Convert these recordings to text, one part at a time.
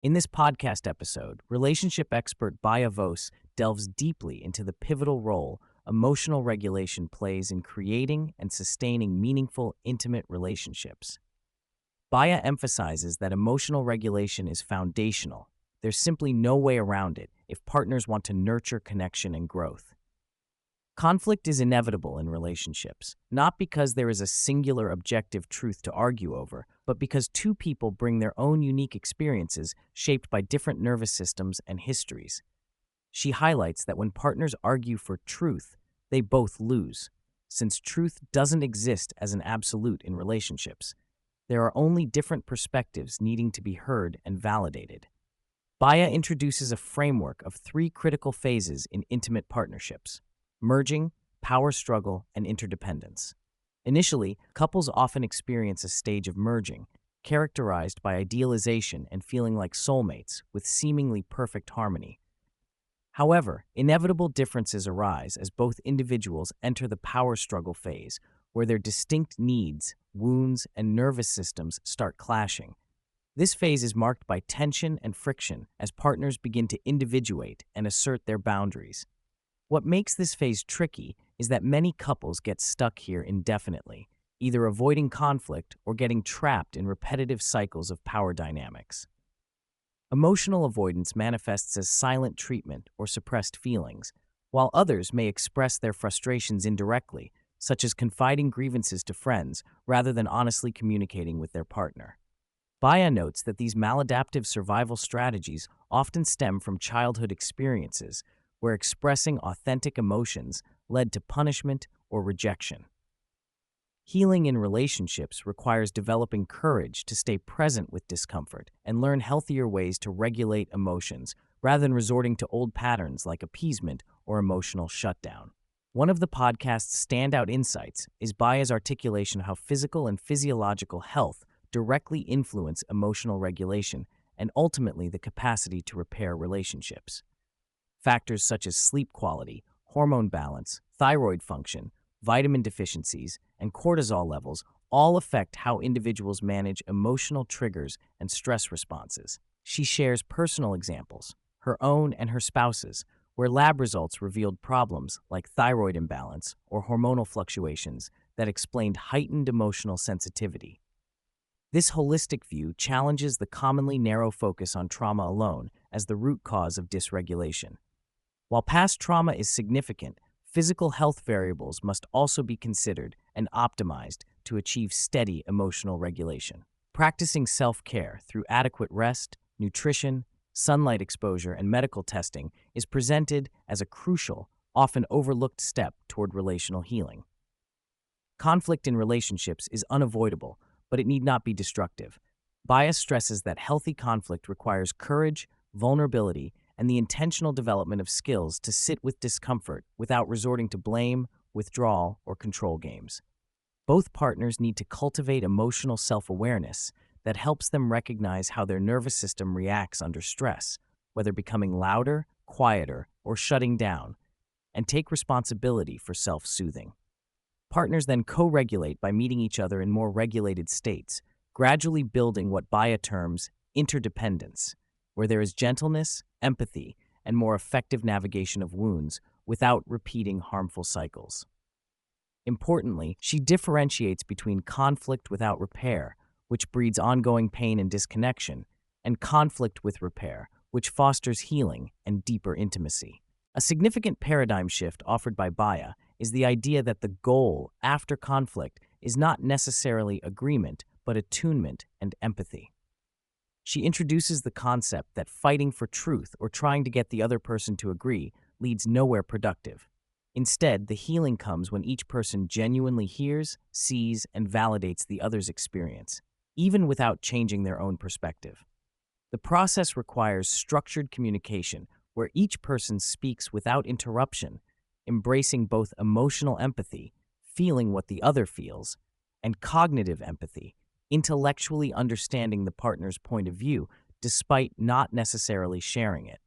In this podcast episode, relationship expert Baya Voce delves deeply into the pivotal role emotional regulation plays in creating and sustaining meaningful, intimate relationships. Baya emphasizes that emotional regulation is foundational. There's simply no way around it if partners want to nurture connection and growth. Conflict is inevitable in relationships, not because there is a singular objective truth to argue over, but because two people bring their own unique experiences shaped by different nervous systems and histories. She highlights that when partners argue for truth, they both lose, since truth doesn't exist as an absolute in relationships. There are only different perspectives needing to be heard and validated. Baya introduces a framework of three critical phases in intimate partnerships: merging, power struggle, and interdependence. Initially, couples often experience a stage of merging, characterized by idealization and feeling like soulmates with seemingly perfect harmony. However, inevitable differences arise as both individuals enter the power struggle phase, where their distinct needs, wounds, and nervous systems start clashing. This phase is marked by tension and friction as partners begin to individuate and assert their boundaries. What makes this phase tricky is that many couples get stuck here indefinitely, either avoiding conflict or getting trapped in repetitive cycles of power dynamics. Emotional avoidance manifests as silent treatment or suppressed feelings, while others may express their frustrations indirectly, such as confiding grievances to friends rather than honestly communicating with their partner. Baya notes that these maladaptive survival strategies often stem from childhood experiences where expressing authentic emotions led to punishment or rejection. Healing in relationships requires developing courage to stay present with discomfort and learn healthier ways to regulate emotions rather than resorting to old patterns like appeasement or emotional shutdown. One of the podcast's standout insights is Baya's articulation of how physical and physiological health directly influence emotional regulation and ultimately the capacity to repair relationships. Factors such as sleep quality, hormone balance, thyroid function, vitamin deficiencies, and cortisol levels all affect how individuals manage emotional triggers and stress responses. She shares personal examples, her own and her spouse's, where lab results revealed problems like thyroid imbalance or hormonal fluctuations that explained heightened emotional sensitivity. This holistic view challenges the commonly narrow focus on trauma alone as the root cause of dysregulation. While past trauma is significant, physical health variables must also be considered and optimized to achieve steady emotional regulation. Practicing self-care through adequate rest, nutrition, sunlight exposure, and medical testing is presented as a crucial, often overlooked step toward relational healing. Conflict in relationships is unavoidable, but it need not be destructive. Bias stresses that healthy conflict requires courage, vulnerability, and the intentional development of skills to sit with discomfort without resorting to blame, withdrawal, or control games. Both partners need to cultivate emotional self-awareness that helps them recognize how their nervous system reacts under stress, whether becoming louder, quieter, or shutting down, and take responsibility for self-soothing. Partners then co-regulate by meeting each other in more regulated states, gradually building what Baya terms interdependence, where there is gentleness, empathy, and more effective navigation of wounds without repeating harmful cycles. Importantly, she differentiates between conflict without repair, which breeds ongoing pain and disconnection, and conflict with repair, which fosters healing and deeper intimacy. A significant paradigm shift offered by Baya is the idea that the goal after conflict is not necessarily agreement, but attunement and empathy. She introduces the concept that fighting for truth or trying to get the other person to agree leads nowhere productive. Instead, the healing comes when each person genuinely hears, sees, and validates the other's experience, even without changing their own perspective. The process requires structured communication where each person speaks without interruption, embracing both emotional empathy, feeling what the other feels, and cognitive empathy, intellectually understanding the partner's point of view despite not necessarily sharing it.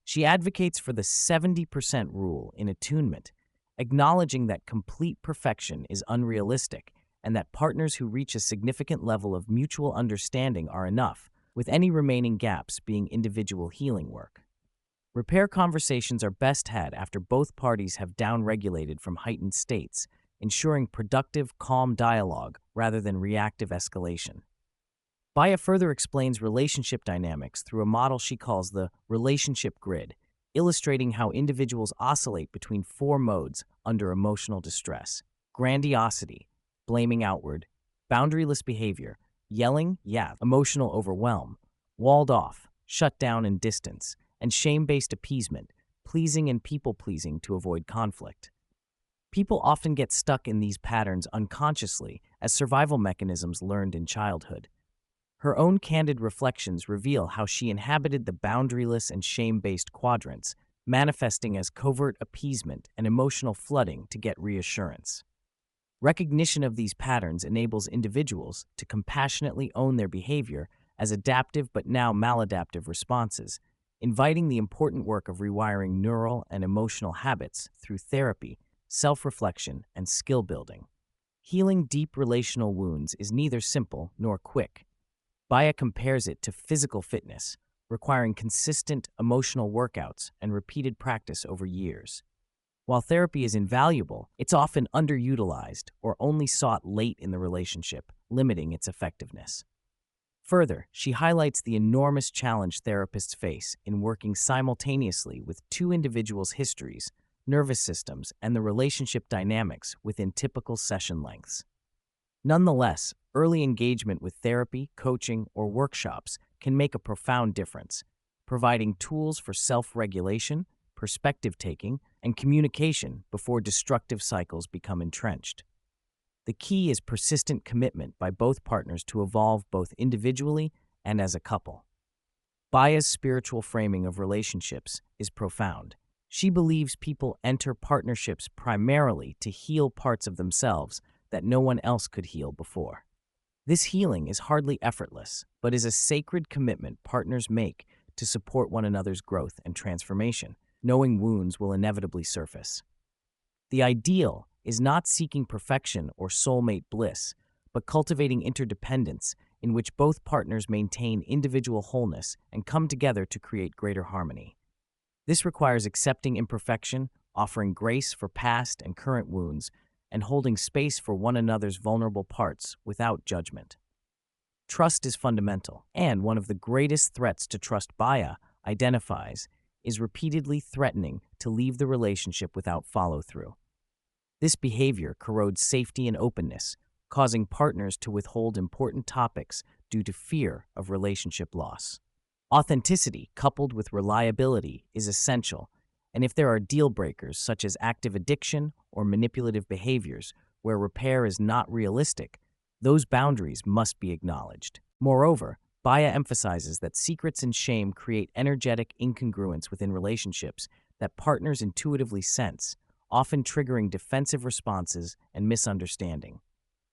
She advocates for the 70% rule in attunement, acknowledging that complete perfection is unrealistic and that partners who reach a significant level of mutual understanding are enough, with any remaining gaps being individual healing work. Repair conversations are best had after both parties have downregulated from heightened states, ensuring productive, calm dialogue rather than reactive escalation. Baya further explains relationship dynamics through a model she calls the relationship grid, illustrating how individuals oscillate between four modes under emotional distress: grandiosity, blaming outward; boundaryless behavior, yelling, yeah, emotional overwhelm; walled off, shut down and distance; and shame-based appeasement, pleasing and people-pleasing to avoid conflict. People often get stuck in these patterns unconsciously as survival mechanisms learned in childhood. Her own candid reflections reveal how she inhabited the boundaryless and shame-based quadrants, manifesting as covert appeasement and emotional flooding to get reassurance. Recognition of these patterns enables individuals to compassionately own their behavior as adaptive but now maladaptive responses, inviting the important work of rewiring neural and emotional habits through therapy, self-reflection, and skill building. Healing deep relational wounds is neither simple nor quick. Baya compares it to physical fitness, requiring consistent emotional workouts and repeated practice over years. While therapy is invaluable, it's often underutilized or only sought late in the relationship, limiting its effectiveness. Further, she highlights the enormous challenge therapists face in working simultaneously with two individuals' histories, nervous systems, and the relationship dynamics within typical session lengths. Nonetheless, early engagement with therapy, coaching, or workshops can make a profound difference, providing tools for self-regulation, perspective-taking, and communication before destructive cycles become entrenched. The key is persistent commitment by both partners to evolve both individually and as a couple. Baya's spiritual framing of relationships is profound. She believes people enter partnerships primarily to heal parts of themselves that no one else could heal before. This healing is hardly effortless, but is a sacred commitment partners make to support one another's growth and transformation, knowing wounds will inevitably surface. The ideal is not seeking perfection or soulmate bliss, but cultivating interdependence in which both partners maintain individual wholeness and come together to create greater harmony. This requires accepting imperfection, offering grace for past and current wounds, and holding space for one another's vulnerable parts without judgment. Trust is fundamental, and one of the greatest threats to trust Baya identifies is repeatedly threatening to leave the relationship without follow-through. This behavior corrodes safety and openness, causing partners to withhold important topics due to fear of relationship loss. Authenticity, coupled with reliability, is essential, and if there are deal breakers such as active addiction or manipulative behaviors where repair is not realistic, those boundaries must be acknowledged. Moreover, Baya emphasizes that secrets and shame create energetic incongruence within relationships that partners intuitively sense, often triggering defensive responses and misunderstanding.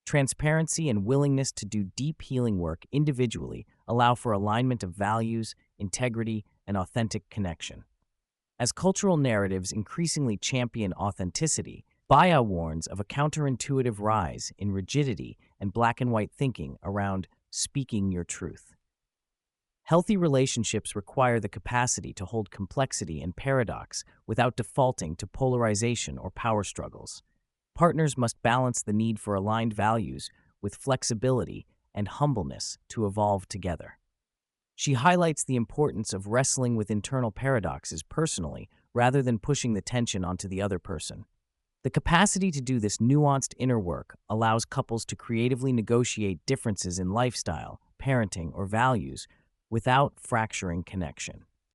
Transparency and willingness to do deep healing work individually allow for alignment of values, integrity, and authentic connection. As cultural narratives increasingly champion authenticity, Baya warns of a counterintuitive rise in rigidity and black and white thinking around speaking your truth. Healthy relationships require the capacity to hold complexity and paradox without defaulting to polarization or power struggles. Partners must balance the need for aligned values with flexibility and humbleness to evolve together. She highlights the importance of wrestling with internal paradoxes personally rather than pushing the tension onto the other person. The capacity to do this nuanced inner work allows couples to creatively negotiate differences in lifestyle, parenting, or values without fracturing connection.